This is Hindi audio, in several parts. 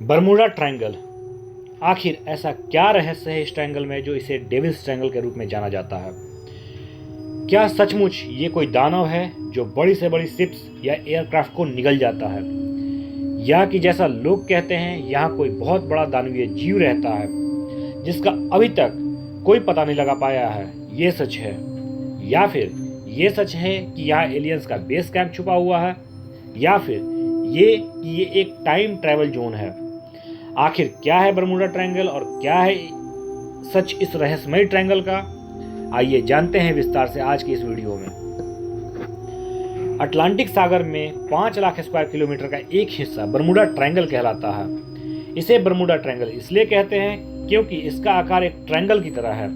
बरमूडा ट्रायंगल, आखिर ऐसा क्या रहस्य है इस ट्रायंगल में जो इसे डेविल्स ट्रायंगल के रूप में जाना जाता है। क्या सचमुच ये कोई दानव है जो बड़ी से बड़ी शिप्स या एयरक्राफ्ट को निगल जाता है, या कि जैसा लोग कहते हैं यहाँ कोई बहुत बड़ा दानवीय जीव रहता है जिसका अभी तक कोई पता नहीं लगा पाया है। ये सच है, या फिर ये सच है कि यहाँ एलियंस का बेस कैंप छुपा हुआ है, या फिर ये एक टाइम ट्रैवल जोन है। आखिर क्या है बरमूडा ट्रायंगल और क्या है सच इस रहस्यमय ट्रायंगल का, आइए जानते हैं विस्तार से आज की इस वीडियो में। अटलांटिक सागर में 5 लाख स्क्वायर किलोमीटर का एक हिस्सा बरमूडा ट्रायंगल कहलाता है। इसे बरमूडा ट्रायंगल इसलिए कहते हैं क्योंकि इसका आकार एक ट्रायंगल की तरह है।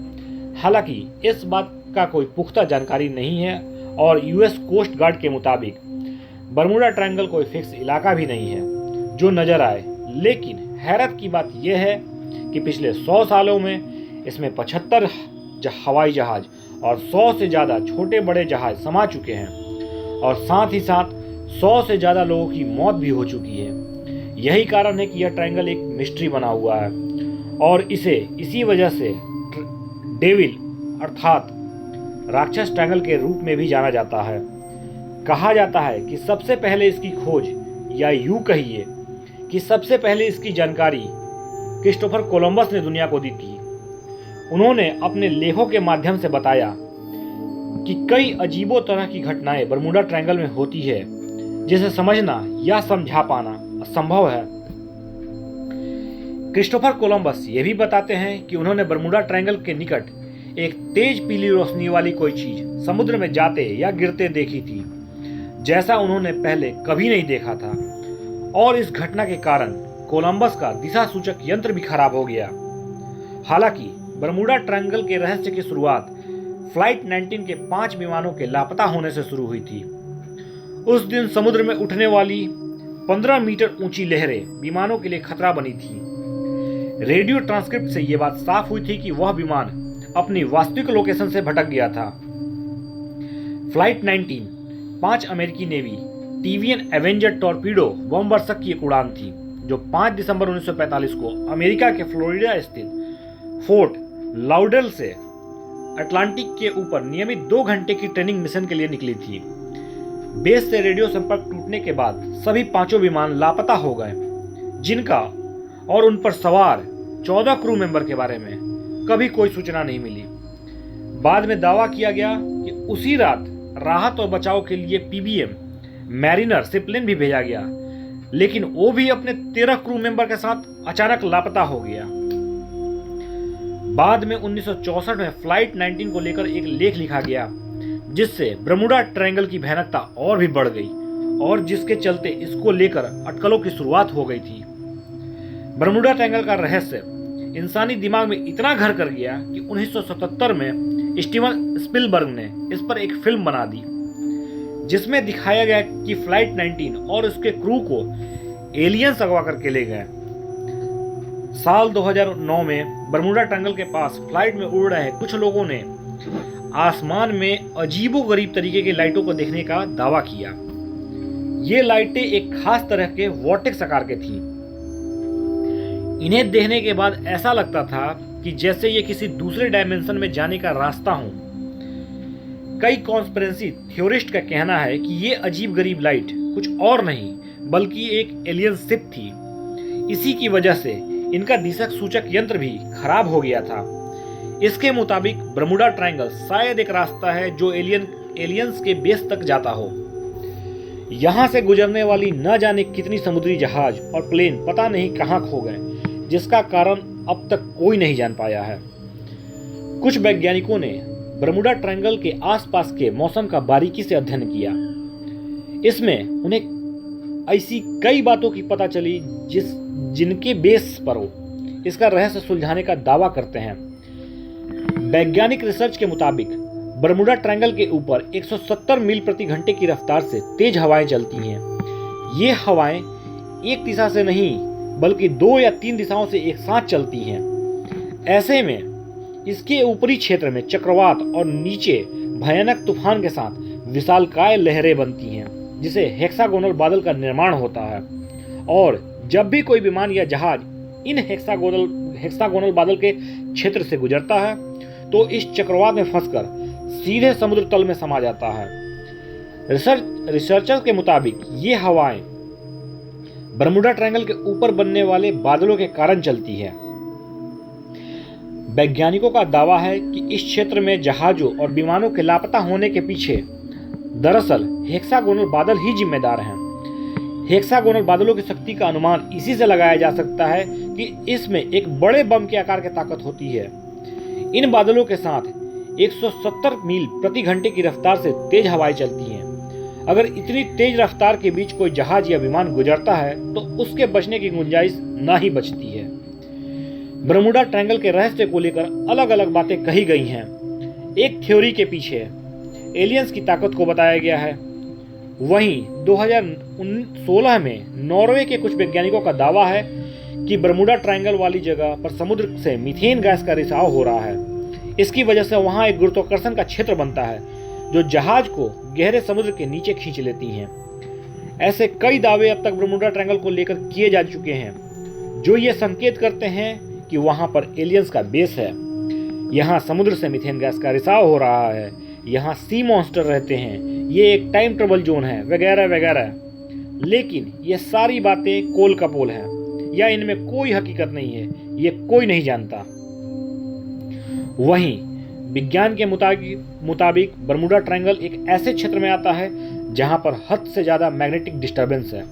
हालांकि इस बात का कोई पुख्ता जानकारी नहीं है और यूएस कोस्ट गार्ड के मुताबिक बरमूडा ट्रायंगल कोई फिक्स इलाका भी नहीं है जो नजर आए। लेकिन हैरत की बात यह है कि पिछले 100 सालों में इसमें 75 हवाई जहाज और 100 से ज़्यादा छोटे बड़े जहाज समा चुके हैं और साथ ही साथ 100 से ज़्यादा लोगों की मौत भी हो चुकी है। यही कारण है कि यह ट्रायंगल एक मिस्ट्री बना हुआ है और इसे इसी वजह से डेविल अर्थात राक्षस ट्रायंगल के रूप में भी जाना जाता है। कहा जाता है कि सबसे पहले इसकी खोज, या यूं कहिए कि सबसे पहले इसकी जानकारी क्रिस्टोफर कोलंबस ने दुनिया को दी थी। उन्होंने अपने लेखों के माध्यम से बताया कि कई अजीबो तरह की घटनाएं बरमूडा ट्रायंगल में होती है जिसे समझना या समझा पाना असंभव है। क्रिस्टोफर कोलंबस ये भी बताते हैं कि उन्होंने बरमूडा ट्रायंगल के निकट एक तेज पीली रोशनी वाली कोई चीज समुद्र में जाते या गिरते देखी थी, जैसा उन्होंने पहले कभी नहीं देखा था। और इस घटना के कारण कोलंबस का दिशा सूचक यंत्र भी खराब हो गया। हालांकि बरमूडा ट्रायंगल के रहस्य की शुरुआत फ्लाइट 19 के 5 विमानों के लापता होने से शुरू हुई थी। उस दिन समुद्र में उठने वाली 15 मीटर ऊंची लहरें विमानों के लिए खतरा बनी थी। रेडियो ट्रांसक्रिप्ट से यह बात साफ हुई थी कि वह विमान अपनी वास्तविक लोकेशन से भटक गया था। फ्लाइट 19 5 अमेरिकी नेवी टीवीएन एवेंजर टॉर्पीडो बम वर्षक की एक उड़ान थी जो 5 दिसंबर 1945 को अमेरिका के फ्लोरिडा स्थित फोर्ट लाउडेल से अटलांटिक के ऊपर नियमित 2 घंटे की ट्रेनिंग मिशन के लिए निकली थी। बेस से रेडियो संपर्क टूटने के बाद सभी 5 विमान लापता हो गए, जिनका और उन पर सवार 14 क्रू मेंबर के बारे में कभी कोई सूचना नहीं मिली। बाद में दावा किया गया कि उसी रात राहत और बचाव के लिए पीबीएम मैरिनर सिपलिन भी भेजा गया, लेकिन वो भी अपने 13 क्रू मेंबर के साथ अचानक लापता हो गया। बाद में 1964 में फ्लाइट 19 को लेकर एक लेख लिखा गया जिससे बरमूडा ट्रायंगल की भयानकता और भी बढ़ गई और जिसके चलते इसको लेकर अटकलों की शुरुआत हो गई थी। बरमूडा ट्रायंगल का रहस्य इंसानी दिमाग में इतना घर कर गया कि 1977 में स्टीवन स्पिलबर्ग ने इस पर एक फिल्म बना दी जिसमें दिखाया गया कि फ्लाइट 19 और उसके क्रू को एलियंस अगवा करके ले गए। साल 2009 में बरमूडा ट्रायंगल के पास फ्लाइट में उड़ रहे कुछ लोगों ने आसमान में अजीबोगरीब तरीके की लाइटों को देखने का दावा किया। ये लाइटें एक खास तरह के वॉर्टेक्स आकार के थीं। इन्हें देखने के बाद ऐसा लगता था कि जैसे ये किसी दूसरे डायमेंशन में जाने का रास्ता हो। कई कॉन्स्पिरेसी थ्योरिस्ट का कहना है कि ये अजीब गरीब लाइट कुछ और नहीं बल्कि एक एलियन शिप थी। इसी की वजह से इनका दिशा सूचक यंत्र भी खराब हो गया था। इसके मुताबिक बरमूडा ट्रायंगल शायद एक रास्ता है जो एलियंस के बेस तक जाता हो। यहाँ से गुजरने वाली न जाने कितनी समुद्री जहाज और प्लेन पता नहीं कहाँ खो गए, जिसका कारण अब तक कोई नहीं जान पाया है। कुछ वैज्ञानिकों ने बरमूडा ट्रायंगल के आसपास के मौसम का बारीकी से अध्ययन किया। इसमें उन्हें ऐसी कई बातों की पता चली जिनके बेस पर वो इसका रहस्य सुलझाने का दावा करते हैं। वैज्ञानिक रिसर्च के मुताबिक बरमूडा ट्रायंगल के ऊपर 170 मील प्रति घंटे की रफ्तार से तेज हवाएं चलती हैं। ये हवाएं एक दिशा से नहीं बल्कि 2 या 3 दिशाओं से एक साथ चलती हैं। ऐसे में इसके ऊपरी क्षेत्र में चक्रवात और नीचे भयानक तूफान के साथ विशालकाय लहरें बनती हैं, जिसे हेक्सागोनल बादल का निर्माण होता है। और जब भी कोई विमान या जहाज इन हेक्सागोनल बादल के क्षेत्र से गुजरता है तो इस चक्रवात में फंसकर सीधे समुद्र तल में समा जाता है। रिसर्चर्स के मुताबिक ये हवाएं बरमूडा ट्रायंगल के ऊपर बनने वाले बादलों के कारण चलती है। वैज्ञानिकों का दावा है कि इस क्षेत्र में जहाजों और विमानों के लापता होने के पीछे दरअसल हेक्सागोनल बादल ही जिम्मेदार हैं। हेक्सागोनल बादलों की शक्ति का अनुमान इसी से लगाया जा सकता है कि इसमें एक बड़े बम के आकार की ताकत होती है। इन बादलों के साथ 170 मील प्रति घंटे की रफ्तार से तेज हवाएं चलती हैं। अगर इतनी तेज रफ्तार के बीच कोई जहाज या विमान गुजरता है तो उसके बचने की गुंजाइश ना ही बचती है। बरमूडा ट्रायंगल के रहस्य को लेकर अलग अलग बातें कही गई हैं। एक थ्योरी के पीछे एलियंस की ताकत को बताया गया है। वहीं 2016 में नॉर्वे के कुछ वैज्ञानिकों का दावा है कि बरमूडा ट्रायंगल वाली जगह पर समुद्र से मीथेन गैस का रिसाव हो रहा है। इसकी वजह से वहां एक गुरुत्वाकर्षण का क्षेत्र बनता है जो जहाज को गहरे समुद्र के नीचे खींच लेती हैं। ऐसे कई दावे अब तक बरमूडा ट्रायंगल को लेकर किए जा चुके हैं जो ये संकेत करते हैं कि वहां पर एलियंस का बेस है। यहाँ समुद्र से मीथेन गैस का रिसाव हो रहा है, यहाँ सी मॉन्स्टर रहते हैं, ये एक टाइम ट्रेवल जोन है, वगैरह वगैरह। लेकिन ये सारी बातें कोल कपोल हैं या इनमें कोई हकीकत नहीं है, ये कोई नहीं जानता। वहीं विज्ञान के मुताबिक बरमूडा ट्रायंगल एक ऐसे क्षेत्र में आता है जहां पर हद से ज़्यादा मैग्नेटिक डिस्टर्बेंस है।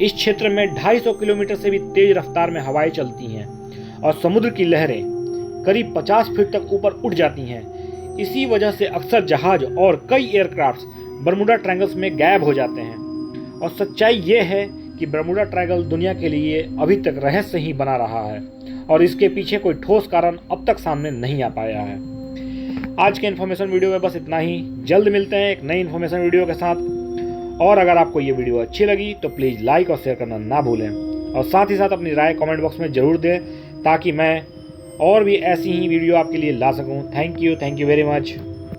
इस क्षेत्र में 250 किलोमीटर से भी तेज रफ्तार में हवाएं चलती हैं और समुद्र की लहरें करीब 50 फीट तक ऊपर उठ जाती हैं। इसी वजह से अक्सर जहाज और कई एयरक्राफ्ट्स बरमूडा ट्रायंगल्स में गायब हो जाते हैं। और सच्चाई ये है कि बरमूडा ट्रायंगल दुनिया के लिए अभी तक रहस्य ही बना रहा है और इसके पीछे कोई ठोस कारण अब तक सामने नहीं आ पाया है। आज के इन्फॉर्मेशन वीडियो में बस इतना ही। जल्द मिलते हैं एक नई इन्फॉर्मेशन वीडियो के साथ। और अगर आपको ये वीडियो अच्छी लगी तो प्लीज़ लाइक और शेयर करना ना भूलें और साथ ही साथ अपनी राय कमेंट बॉक्स में ज़रूर दें ताकि मैं और भी ऐसी ही वीडियो आपके लिए ला सकूं। Thank you very much.